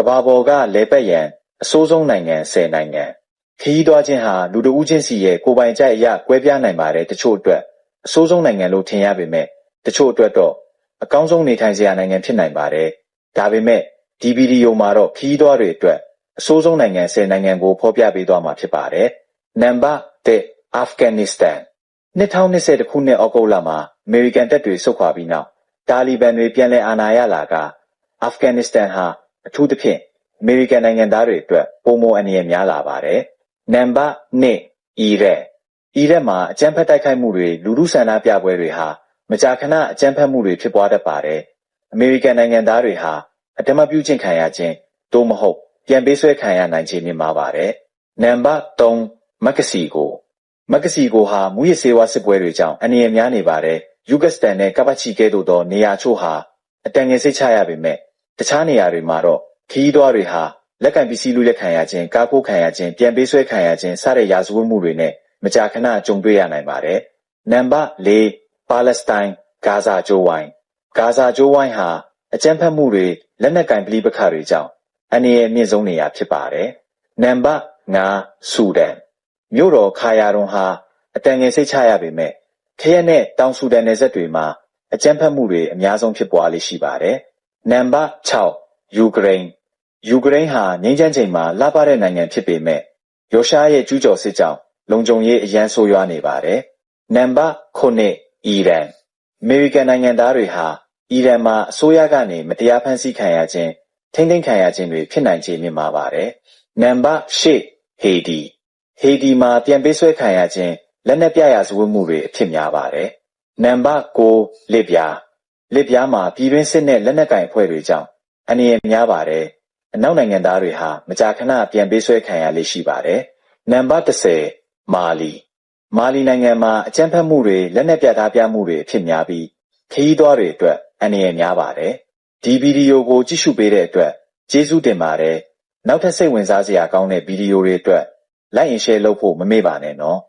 ဘာပေါ်ကလဲပတ်ရန်အစိုးဆုံးနိုင်ငံ10နိုင်ငံခရီးသွားခြင်းဟာလူတဦးချင်းစီရဲ့ကိုယ်ပိုင်ကြိုက်အရာကွဲပြားနိုင်ပါတယ်တချို့အတွက်အစိုးဆုံးနိုင်ငံလို့ထင်ရပေမဲ့တချို့အတွက်တော့အကောင်းဆုံးနေထိုင်စရာနိုင်ငံဖြစ်နိုင်ပါတယ်ဒါပေမဲ့ဒီဗီဒီယိုမှာတော့ခရီးသွားတွေအတွက်အစိုးဆုံးနိုင်ငံ10နိုင်ငံကိုဖော်ပြပေးသွားမှာဖြစ်ပါတယ်နံပါတ်1အာဖဂန်နစ္စတန်2020ခုနှစ်ဩဂုတ်လမှာအမေရိကန်တပ်တွေဆုတ်ခွာပြီးနောက်တာလီဘန်တွေပြန်လည်အာဏာရလာကအာဖဂန်နစ္စတန်ဟာအထူးသဖြင့်အမေရိကန်နိုင်ငံသားတွေအတွက်ပုံမအန္တရာယ်များလာပါတယ်နံပါတ်2အီရတ်မှာအကြမ်းဖက်တိုက်ခိုက်မှုတွေလူထုဆန္ဒပြပွဲတွေဟာမကြာခဏအကြမ်းဖက်မှုတွေဖြစ်ပွားတတ်ပါတယ်အမေရိကန်နိုင်ငံသားတွေဟာအဓမ္မပြုကျင့်ခံရခြင်းသို့မဟုတ်ပြန်ပေးဆွဲခံရနိုင်ခြေမြင့်မားပါတယ်နံပါတ်3မက္ကဆီကိုဟာမူရစ်ဆေးဝါးစစ်ပွဲတွေကြောင့်အန္တရာယ်များနေပါတယ်ယူဂတ်စတန်နဲ့ကပ္ပချီကဲ့သို့သောနေရာချို့ဟာအတန်ငယ်စိတ်ချရပေမဲ့တခြားနေရာတွေမှာတော့ခရီးသွားတွေဟာလက်ကင်ပစ္စည်းလူလက်ခံရခြင်းကားကိုခံရခြင်းပြန်ပေးဆွဲခံရခြင်းစတဲ့ရာဇဝတ်မှုတွေနဲ့မကြာခဏကြုံတွေ့ရနိုင်ပါတယ်နံပါတ်4ပါလက်စတိုင်းဂါဇာကျိုးဝိုင်းဟာအကြမ်းဖက်မှုတွေလက်နက်ကင်ပဋိပက္ခတွေကြောင့်အန္တရာယ်မြင့်ဆုံးနေရာဖြစ်ပါတယ်နံပါတ်5ဆူဒန်မြို့တော်ခါယာရွန်ဟာအတန်ငယ်စိတ်ချရပေမဲ့ခရက်နဲ့တောင်ဆူဒန်နယ်စပ်တွေမှာအကြမ်းဖက်မှုတွေအများဆုံးဖြစ်ပွားလေ့ရှိပါတယ်နံပါတ်6ယူကရိန်းဟာငြိမ်းချမ်းချိန်မှာလှပတဲ့နိုင်ငံဖြစ်ပေမဲ့ရုရှားရဲ့ကျူးကျော်စစ်ကြောင့်လုံခြုံရေးအရန်ဆိုးရွားနေပါတယ်နံပါတ်9အီရန်အမေရိကန်နိုင်ငံသားတွေဟာအီရန်မှာအစိုးရကနေမတရားဖမ်းဆီးခံရခြင်းထိန်းသိမ်းခံရခြင်းတွေဖြစ်နိုင်ခြေမြင့်မားပါတယ်နံပါတ်10ဟေဒီမှာပြန်ပေးဆွဲခံရခြင်းလက်နက်ပြရာဇဝတ်မှုတွေအဖြစ်များပါတယ်နံပါတ်9လစ်ဗျားမှာပြည်တွင်းစစ်နဲ့လက်နက်ကင်အဖွဲ့တွေကြောင့်အန္တရာယ်များပါတယ်အနောက်နိုင်ငံသားတွေဟာမကြာခဏပြန်ပေးဆွဲခံရလေ့ရှိပါတယ်နံပါတ်10မာလီနိုင်ငံမှာအကြမ်းဖက်မှုတွေလက်နက်ပြထားပြမှုတွေအဖြစ်များပြီးခရီးသွားတွေအတွက်အန္တရာယ်များပါတယ်ဒီဗီဒီယိုကိုကြည့်ရှုပေးတဲ့အတွက်ကျေးဇူးတင်ပါတယ်နောက်ထပ်စိတ်ဝင်စားစရာကောင်းတဲ့ဗီဒီယိုတွေအတွက် like and share လုပ်ဖို့မမေ့ပါနဲ့နော်